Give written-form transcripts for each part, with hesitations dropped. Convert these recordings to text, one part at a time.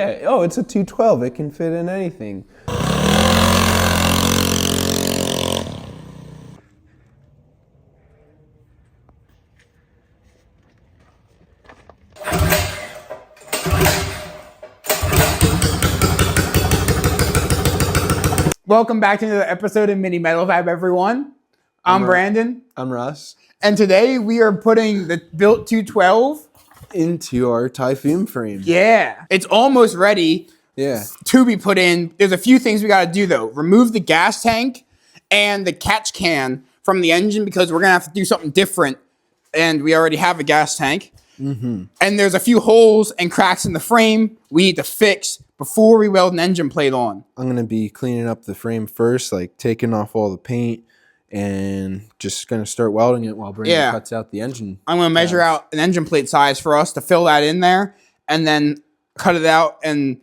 Yeah, oh, it's a 212. It can fit in anything. Welcome back to another episode of Mini Metal Fab, everyone. I'm Brandon. I'm Russ. And today we are putting the Built 212 into our Typhoon frame. Yeah. It's almost ready to be put in. There's a few things we got to do, though. Remove the gas tank and the catch can from the engine because we're going to have to do something different. And we already have a gas tank. Mm-hmm. And there's a few holes and cracks in the frame we need to fix before we weld an engine plate on. I'm going to be cleaning up the frame first, like taking off all the paint and just going to start welding it while Brandon cuts out the engine. I'm going to measure out an engine plate size for us to fill that in there and then cut it out, and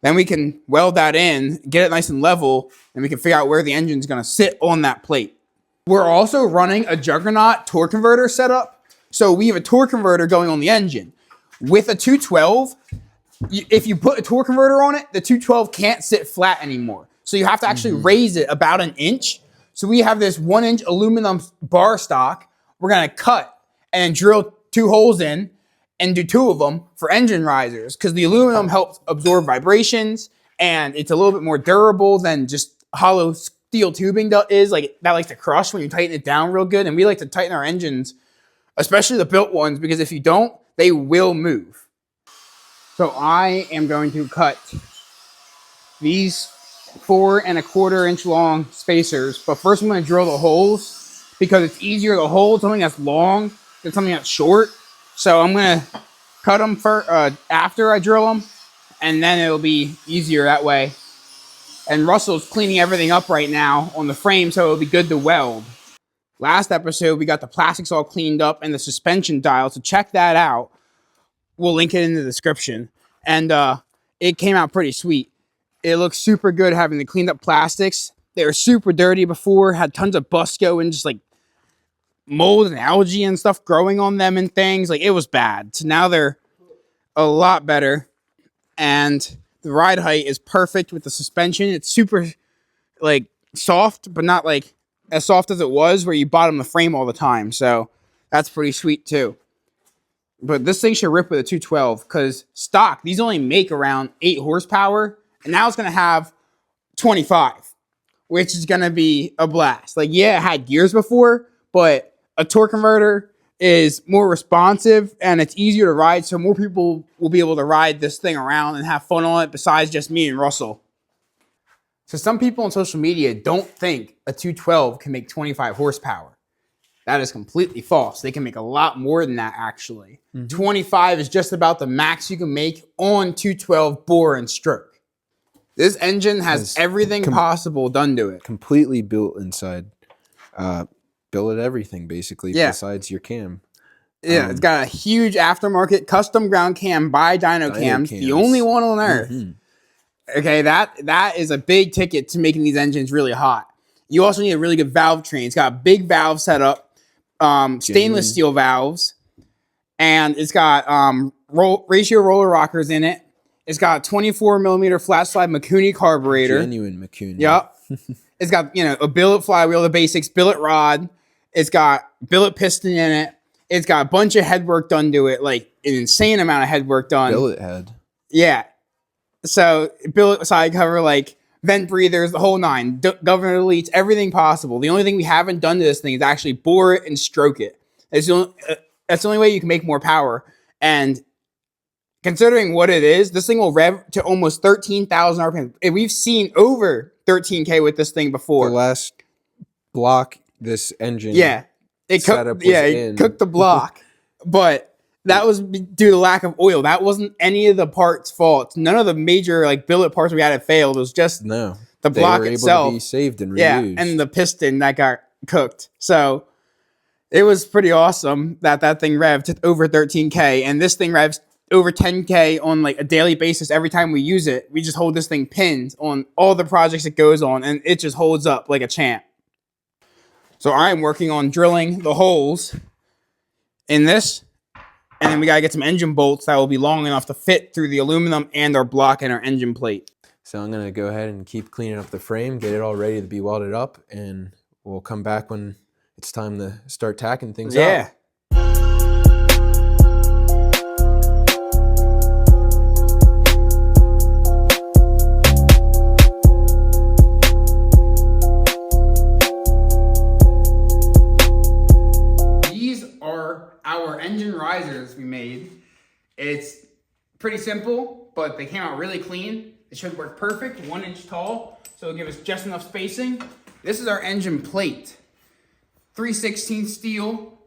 then we can weld that in, get it nice and level, and we can figure out where the engine's going to sit on that plate. We're also running a Juggernaut torque converter setup. So we have a torque converter going on the engine. With a 212, if you put a torque converter on it, the 212 can't sit flat anymore. So you have to actually raise it about an inch. So we have this 1-inch aluminum bar stock. We're going to cut and drill 2 holes in and do 2 of them for engine risers because the aluminum helps absorb vibrations and it's a little bit more durable than just hollow steel tubing is. Like that likes to crush when you tighten it down real good. And we like to tighten our engines, especially the built ones, because if you don't, they will move. So I am going to cut these 4 1/4 inch long spacers, but first I'm going to drill the holes because it's easier to hold something that's long than something that's short. So I'm going to cut them after I drill them, and then it'll be easier that way. And Russell's cleaning everything up right now on the frame, so it'll be good to weld. Last episode, we got the plastics all cleaned up and the suspension dial, so check that out. We'll link it in the description. And it came out pretty sweet. It looks super good having the cleaned up plastics. They were super dirty before, had tons of Busco and just like mold and algae and stuff growing on them and things. Like it was bad. So now they're a lot better. And the ride height is perfect with the suspension. It's super like soft, but not like as soft as it was where you bottom the frame all the time. So that's pretty sweet too. But this thing should rip with a 212 because stock, these only make around 8 horsepower. And now it's going to have 25, which is going to be a blast. Like, yeah, it had gears before, but a torque converter is more responsive and it's easier to ride. So more people will be able to ride this thing around and have fun on it besides just me and Russell. So some people on social media don't think a 212 can make 25 horsepower. That is completely false. They can make a lot more than that, actually. 25 is just about the max you can make on 212 bore and stroke. This engine has everything possible done to it. Completely built inside. Billet everything, basically, besides your cam. Yeah, it's got a huge aftermarket custom ground cam by Dyno Cams, the only one on Earth. Okay, that is a big ticket to making these engines really hot. You also need a really good valve train. It's got a big valve setup, stainless steel valves, and it's got ratio roller rockers in it. It's got a 24mm flat slide Mikuni carburetor. Genuine Mikuni. Yep. It's got, a billet flywheel, the basics, billet rod. It's got billet piston in it. It's got a bunch of headwork done to it, like an insane amount of headwork done. Billet head. Yeah. So billet side cover, like vent breathers, the whole 9. Governor leads, everything possible. The only thing we haven't done to this thing is actually bore it and stroke it. That's the only way you can make more power. And considering what it is, this thing will rev to almost 13,000 RPM. And we've seen over 13K with this thing before. The last block this engine it cooked the block. But that was due to lack of oil. That wasn't any of the parts' fault. None of the major billet parts we had had failed. It was just the block they were itself. Able to be saved and reused. Yeah, and the piston that got cooked. So it was pretty awesome that thing revved to over 13K. And this thing revs over 10K on like a daily basis every time we use it. We just hold this thing pinned on all the projects it goes on, and it just holds up like a champ. So I'm working on drilling the holes in this And then we gotta get some engine bolts that will be long enough to fit through the aluminum and our block and our engine plate. So I'm gonna go ahead and keep cleaning up the frame, get it all ready to be welded up, and we'll come back when it's time to start tacking things out. Yeah. Our engine risers we made. It's pretty simple, but they came out really clean. It should work perfect, 1 inch tall, so it'll give us just enough spacing. This is our engine plate. 3/16 steel,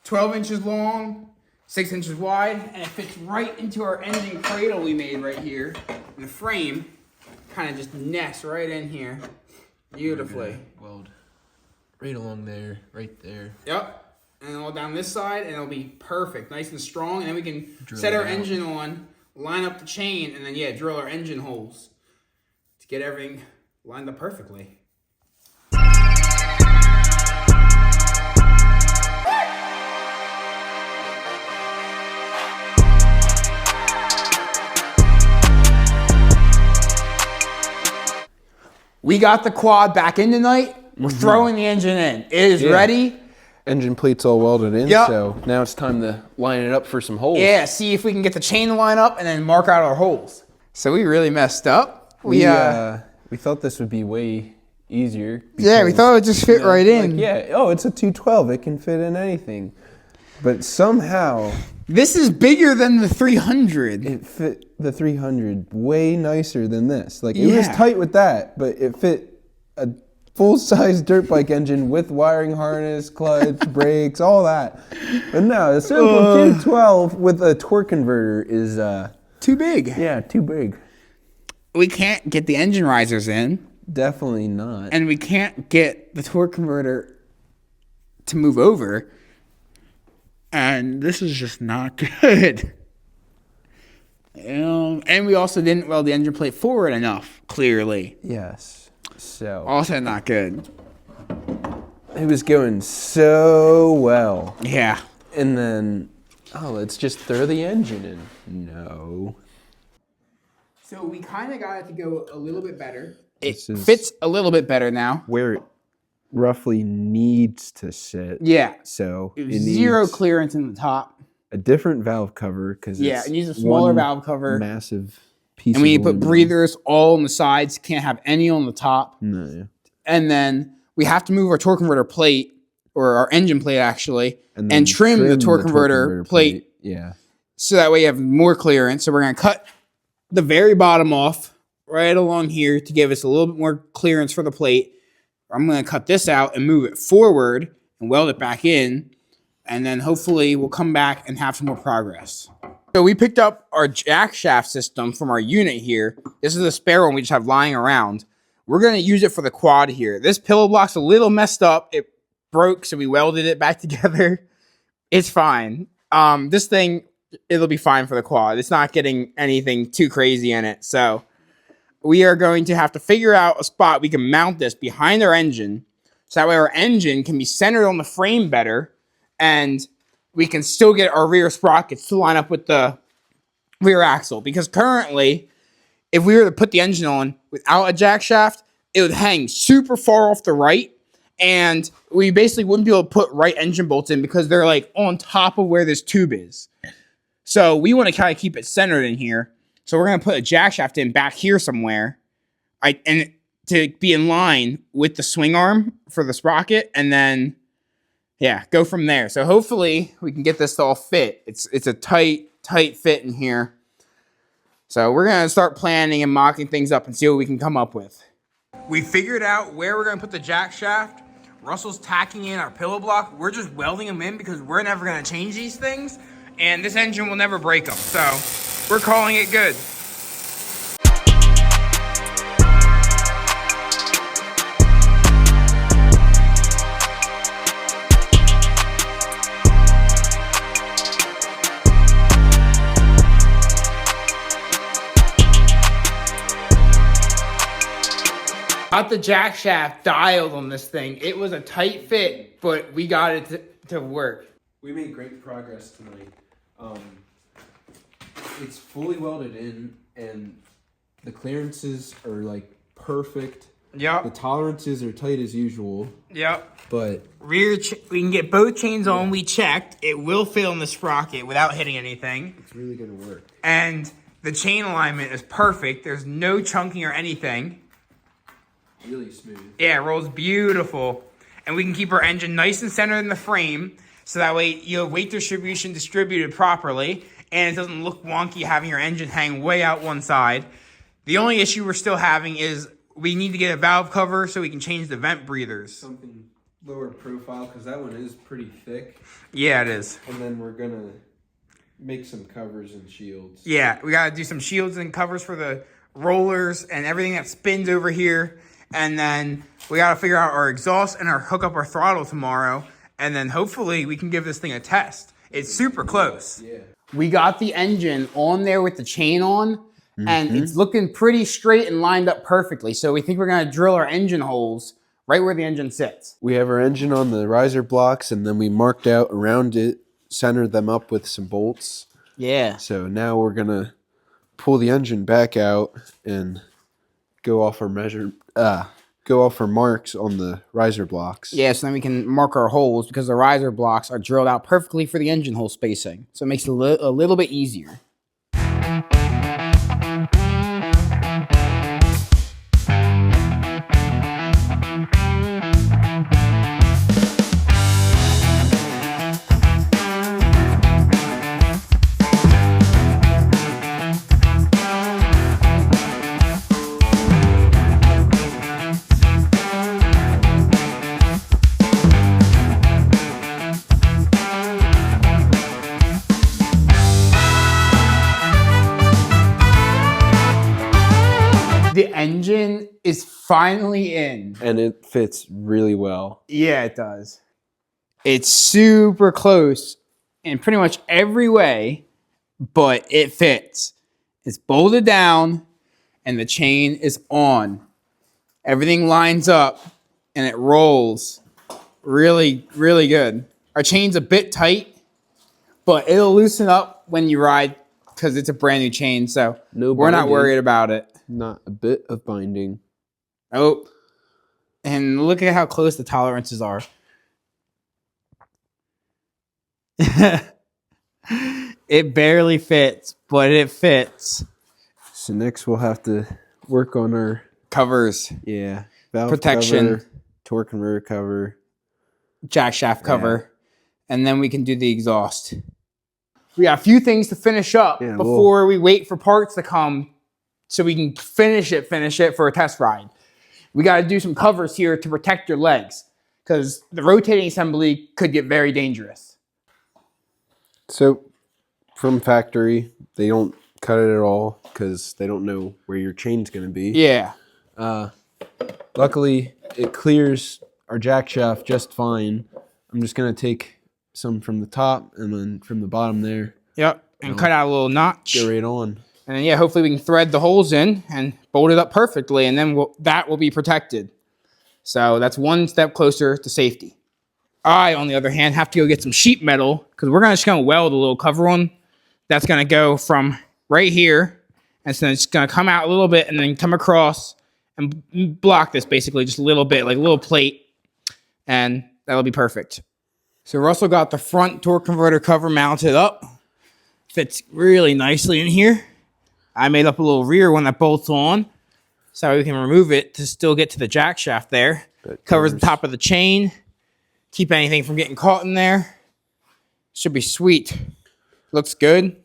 12 inches long, 6 inches wide, and it fits right into our engine cradle we made right here. And the frame kind of just nests right in here beautifully. Weld right along there, right there. Yep. And all down this side, and it'll be perfect, nice and strong. And then we can set our engine on, line up the chain, and then, yeah, drill our engine holes to get everything lined up perfectly. We got the quad back in tonight. We're throwing the engine in. It is ready. Engine plate's all welded in, so now it's time to line it up for some holes. Yeah, see if we can get the chain to line up and then mark out our holes. So we really messed up. We thought this would be way easier. Yeah, we thought it would just fit right in. Like, oh, it's a 212. It can fit in anything. But somehow... This is bigger than the 300. It fit the 300 way nicer than this. Like, it was tight with that, but it fit a full-size dirt bike engine with wiring harness, clutch, brakes, all that. But no, a simple 212 with a torque converter is... too big. Yeah, too big. We can't get the engine risers in. Definitely not. And we can't get the torque converter to move over. And this is just not good. And we also didn't weld the engine plate forward enough, clearly. Yes. So also not good. It was going so well. Yeah. And then, let's just throw the engine in. No. So we kind of got it to go a little bit better. It fits a little bit better now. Where it roughly needs to sit. Yeah. So it zero clearance in the top. A different valve cover because it needs a smaller valve cover. Massive piece. And we need to put breathers all on the sides. Can't have any on the top. No. And then we have to move our torque converter plate, or our engine plate actually, and trim the torque converter plate. Yeah. So that way you have more clearance. So we're going to cut the very bottom off right along here to give us a little bit more clearance for the plate. I'm going to cut this out and move it forward and weld it back in. And then hopefully we'll come back and have some more progress. So we picked up our jack shaft system from our unit here. This is the spare one we just have lying around. We're going to use it for the quad here. This pillow block's a little messed up. It broke, so we welded it back together. It's fine. This thing, it'll be fine for the quad. It's not getting anything too crazy in it. So we are going to have to figure out a spot we can mount this behind our engine. So that way our engine can be centered on the frame better. And we can still get our rear sprockets to line up with the rear axle. Because currently, if we were to put the engine on without a jack shaft, it would hang super far off the right. And we basically wouldn't be able to put right engine bolts in because they're like on top of where this tube is. So we want to kind of keep it centered in here. So we're going to put a jack shaft in back here somewhere. And to be in line with the swing arm for the sprocket. And then... yeah, go from there. So hopefully we can get this to all fit. It's a tight fit in here. So we're going to start planning and mocking things up and see what we can come up with. We figured out where we're going to put the jack shaft. Russell's tacking in our pillow block. We're just welding them in because we're never going to change these things. And this engine will never break them. So we're calling it good. Got the jack shaft dialed on this thing. It was a tight fit, but we got it to work. We made great progress tonight. It's fully welded in, and the clearances are like perfect. Yep. The tolerances are tight as usual. Yep. But we can get both chains on. We checked. It will fit on the sprocket without hitting anything. It's really gonna work. And the chain alignment is perfect. There's no chunking or anything. Really smooth. Yeah, it rolls beautiful. And we can keep our engine nice and centered in the frame, so that way you have weight distribution distributed properly, and it doesn't look wonky having your engine hang way out one side. The only issue we're still having is we need to get a valve cover so we can change the vent breathers. Something lower profile, because that one is pretty thick. Yeah, it is. And then we're gonna make some covers and shields. Yeah, we gotta do some shields and covers for the rollers and everything that spins over here. And then we gotta figure out our exhaust and hook up our throttle tomorrow. And then hopefully we can give this thing a test. It's super close. Yeah. We got the engine on there with the chain on, and it's looking pretty straight and lined up perfectly. So we think we're gonna drill our engine holes right where the engine sits. We have our engine on the riser blocks, and then we marked out around it, centered them up with some bolts. Yeah. So now we're gonna pull the engine back out and go off our marks on the riser blocks. Yeah, so then we can mark our holes because the riser blocks are drilled out perfectly for the engine hole spacing. So it makes it a little bit easier. The engine is finally in. And it fits really well. Yeah, it does. It's super close in pretty much every way, but it fits. It's bolted down and the chain is on. Everything lines up and it rolls really, really good. Our chain's a bit tight, but it'll loosen up when you ride because it's a brand new chain, so we're not worried about it. Not a bit of binding. Oh, and look at how close the tolerances are. It barely fits, but it fits. So next we'll have to work on our Covers. Yeah. Valve Protection. cover, torque converter cover. Jack shaft cover. And then we can do the exhaust. We got a few things to finish up before we wait for parts to come so we can finish it for a test ride. We got to do some covers here to protect your legs because the rotating assembly could get very dangerous. So from factory, they don't cut it at all because they don't know where your chain's going to be. Yeah. Luckily, it clears our jack shaft just fine. I'm just going to take some from the top and then from the bottom there. Yep. And cut out a little notch. Go right on. And then, hopefully we can thread the holes in and bolt it up perfectly, and then that will be protected. So that's one step closer to safety. I, on the other hand, have to go get some sheet metal because we're just going to weld a little cover on. That's going to go from right here, and so it's going to come out a little bit and then come across and block this basically just a little bit, like a little plate, and that'll be perfect. So Russell got the front torque converter cover mounted up. Fits really nicely in here. I made up a little rear one that bolts on so we can remove it to still get to the jack shaft there. Covers the top of the chain. Keep anything from getting caught in there. Should be sweet. Looks good.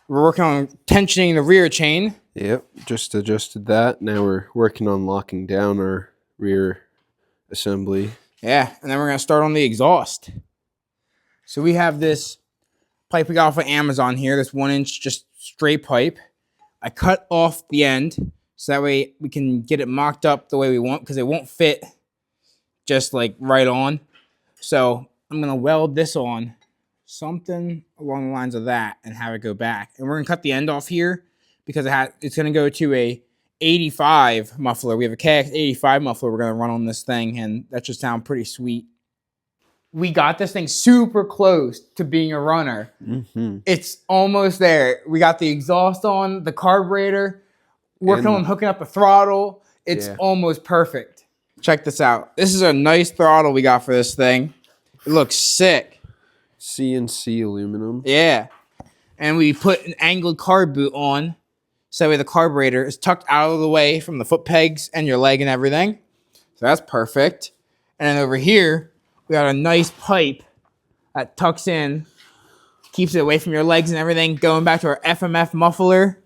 We're working on tensioning the rear chain. Yep, just adjusted that. Now we're working on locking down our rear assembly. Yeah, and then we're going to start on the exhaust. So we have this pipe we got off of Amazon here, this 1-inch just straight pipe. I cut off the end so that way we can get it mocked up the way we want because it won't fit just like right on. So I'm going to weld this on something along the lines of that and have it go back. And we're going to cut the end off here because it's going to go to a 85 muffler. We have a KX 85 muffler we're going to run on this thing, and that should sound pretty sweet. we got this thing super close to being a runner. Mm-hmm. It's almost there. We got the exhaust on, the carburetor, working on hooking up the throttle. It's almost perfect. Check this out. This is a nice throttle we got for this thing. It looks sick. CNC aluminum. Yeah. And we put an angled carb boot on, so that way the carburetor is tucked out of the way from the foot pegs and your leg and everything. So that's perfect. And then over here, we got a nice pipe that tucks in, keeps it away from your legs and everything, going back to our FMF muffler.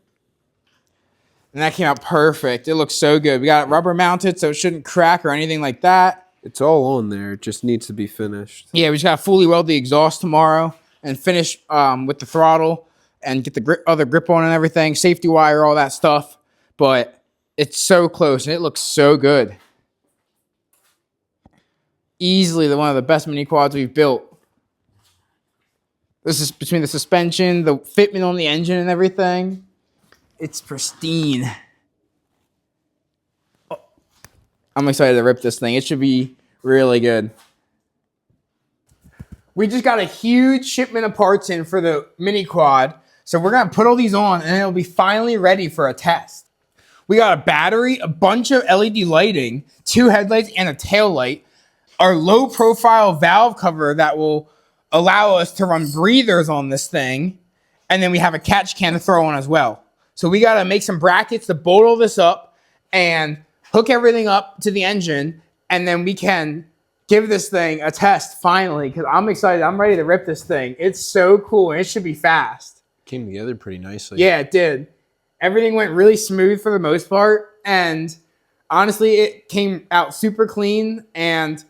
And that came out perfect. It looks so good. We got it rubber mounted, so it shouldn't crack or anything like that. It's all on there. It just needs to be finished. Yeah, we just got to fully weld the exhaust tomorrow and finish with the throttle and get the other grip on and everything, safety wire, all that stuff. But it's so close, and it looks so good. Easily one of the best mini quads we've built. This is between the suspension, the fitment on the engine and everything. It's pristine. Oh, I'm excited to rip this thing. It should be really good. We just got a huge shipment of parts in for the mini quad. So we're going to put all these on and it'll be finally ready for a test. We got a battery, a bunch of LED lighting, 2 headlights, and a tail light. Our low profile valve cover that will allow us to run breathers on this thing. And then we have a catch can to throw on as well. So we got to make some brackets to bolt all this up and hook everything up to the engine. And then we can give this thing a test finally, because I'm excited. I'm ready to rip this thing. It's so cool and it should be fast. Came together pretty nicely. Yeah, it did. Everything went really smooth for the most part. And honestly, it came out super clean and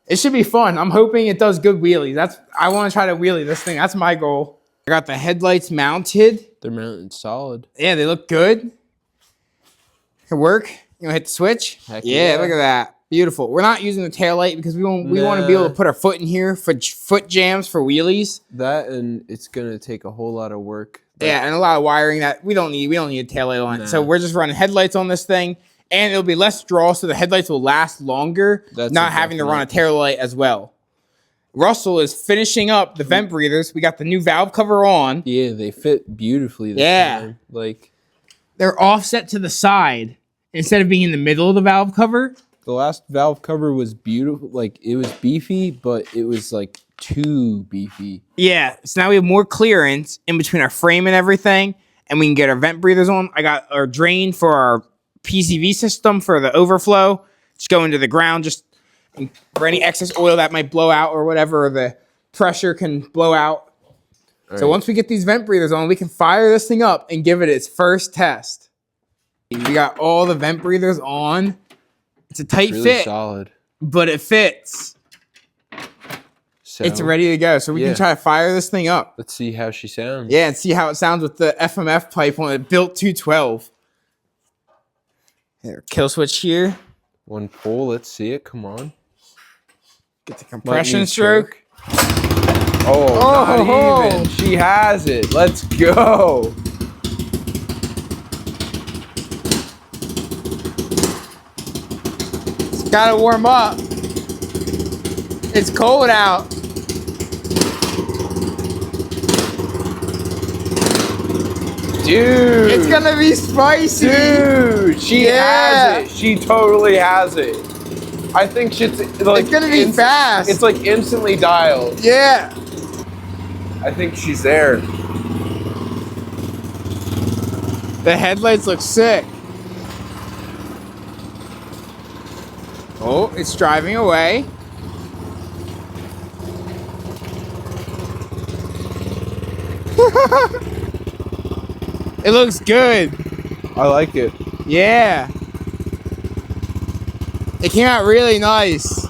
it should be fun. I'm hoping it does good wheelies. I want to try to wheelie this thing. That's my goal. I got the headlights mounted. They're mounted solid. Yeah, they look good. Can work. You want to hit the switch? Heck yeah, look at that. Beautiful. We're not using the taillight because we want to be able to put our foot in here for foot jams for wheelies. That, and it's going to take a whole lot of work. Yeah, and a lot of wiring that we don't need. We don't need a taillight on it. So we're just running headlights on this thing. And it'll be less draw, so the headlights will last longer, not having to run a tail light as well. Russell is finishing up the vent breathers. We got the new valve cover on. Yeah, they fit beautifully this time. Like, they're offset to the side instead of being in the middle of the valve cover. The last valve cover was beautiful. Like, it was beefy, but it was, like, too beefy. Yeah, so now we have more clearance in between our frame and everything, and we can get our vent breathers on. I got our drain for our PCV system for the overflow. Just go into the ground just for any excess oil that might blow out or whatever, or the pressure can blow out. So once we get these vent breathers on, we can fire this thing up and give it its first test. We got all the vent breathers on. It's a tight fit, solid, but it fits. So it's ready to go. So we can try to fire this thing up. Let's see how she sounds. Yeah, and see how it sounds with the FMF pipe on it. Pt.2. Here, kill switch here. One pull. Let's see it. Come on. Get the compression stroke. Oh, not even. She has it. Let's go. It's gotta warm up. It's cold out. Dude. It's gonna be spicy. Dude, she has it. She totally has it. I think it's like... It's gonna be fast. It's like instantly dialed. Yeah. I think she's there. The headlights look sick. Oh, it's driving away. It looks good. I like it. Yeah. It came out really nice.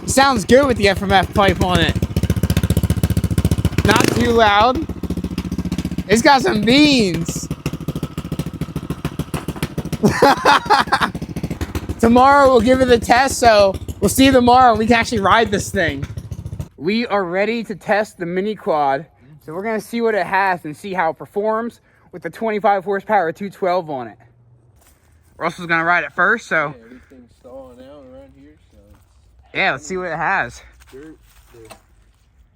It sounds good with the FMF pipe on it. Not too loud. It's got some beans. Tomorrow we'll give it a test, so we'll see you tomorrow. We can actually ride this thing. We are ready to test the mini quad. So we're gonna see what it has and see how it performs with the 25 horsepower 212 on it. Russell's gonna ride it first, so. Yeah, everything's stalling out around here, so. Yeah, let's see what it has. Dirt to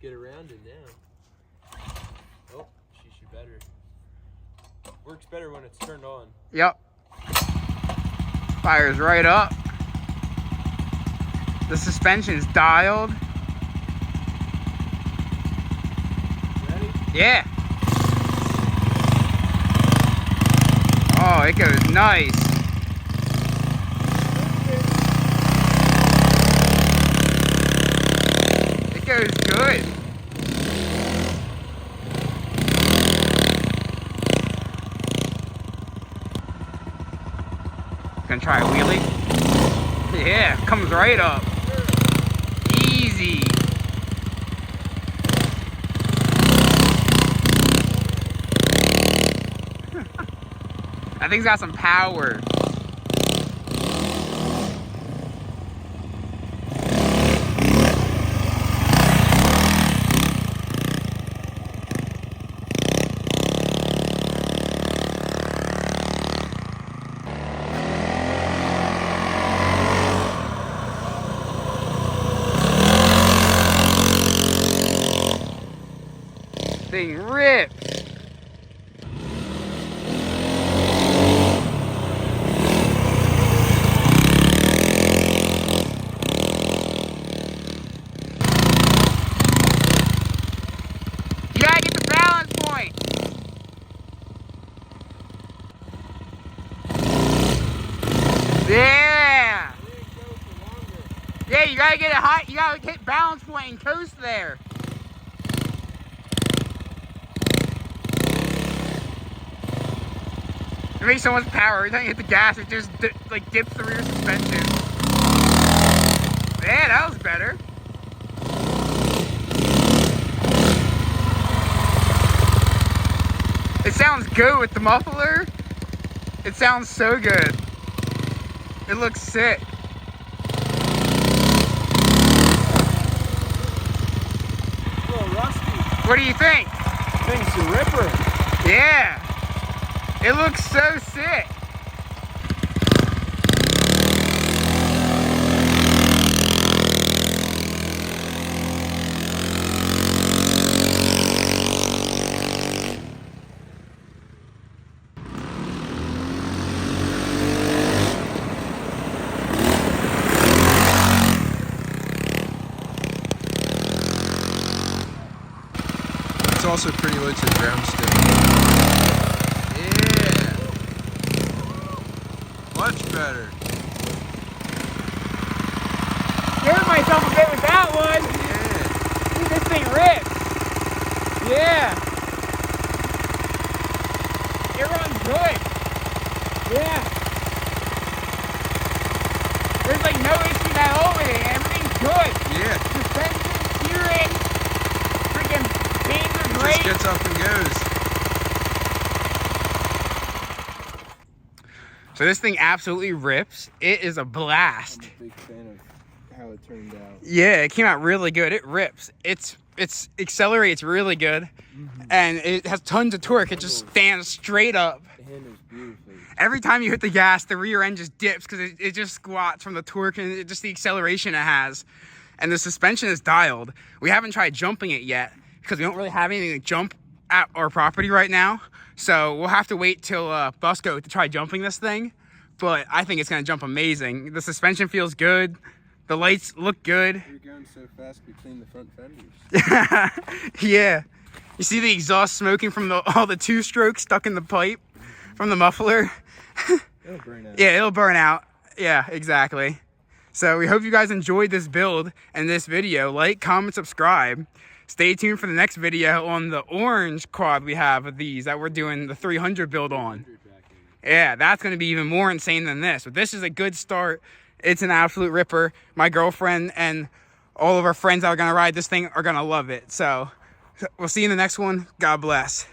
get around it now. Oh, she should better. Works better when it's turned on. Yep. Fires right up. The suspension's dialed. Ready? Yeah. Oh, it goes nice. It goes good. Gonna try a wheelie? Yeah, comes right up. Easy. That thing's got some power. Thing rips. You gotta get the balance point. Yeah. Yeah, you gotta get it high. You gotta hit balance point and coast there. It makes so much power. Every time you hit the gas, it just like dips the rear suspension. Yeah, that was better. It sounds good with the muffler. It sounds so good. It looks sick. A little rusty. What do you think? Thing's a ripper. Yeah. It looks so sick. It's also pretty low to the ground still. Yeah. Much better. Scared myself a bit with that one. Yeah. Dude, this thing rips. Yeah. It runs good. Yeah. There's like no issues at all with it. Everything's good. Yeah. Suspension, steering, freaking chains are great. Just gets up and goes. So this thing absolutely rips. It is a blast. I'm a big fan of how it turned out. Yeah, it came out really good. It rips. It accelerates really good, and it has tons of torque. It just stands straight up. It handles beautifully. Every time you hit the gas, the rear end just dips because it just squats from the torque and just the acceleration it has. And the suspension is dialed. We haven't tried jumping it yet because we don't really have anything to jump at our property right now. So we'll have to wait till Busco to try jumping this thing. But I think it's gonna jump amazing. The suspension feels good. The lights look good. You're going so fast we cleaned the front fenders. Yeah. You see the exhaust smoking from all the two-strokes stuck in the pipe from the muffler? It'll burn out. Yeah, it'll burn out. Yeah, exactly. So we hope you guys enjoyed this build and this video. Like, comment, subscribe. Stay tuned for the next video on the orange quad we have of these that we're doing the 300 build on. Yeah, that's going to be even more insane than this. But this is a good start. It's an absolute ripper. My girlfriend and all of our friends that are going to ride this thing are going to love it. So we'll see you in the next one. God bless.